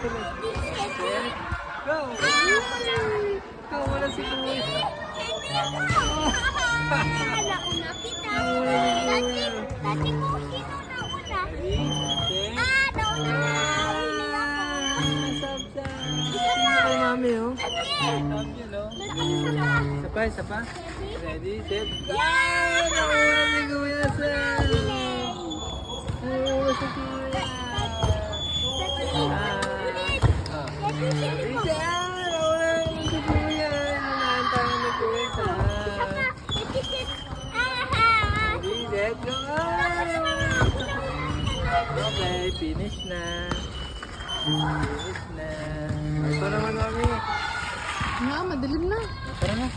Go! Ikaw wala si Kuya. Nauna kita. Dati mo, sino nauna? Nauna na. Kay mami, oh. Sige. Love you, no? Isa pa, isa pa. Ready, set, go! Yeah! Nauna si Kuya Sam! Nauna si Kuya! Isa! Nauna si Kuya! Nanaantahan ni Kuya Sam! Ready, set, go! Okay, finish na. Finish na. Ito naman, mami. Nga, madilim na. Tara na.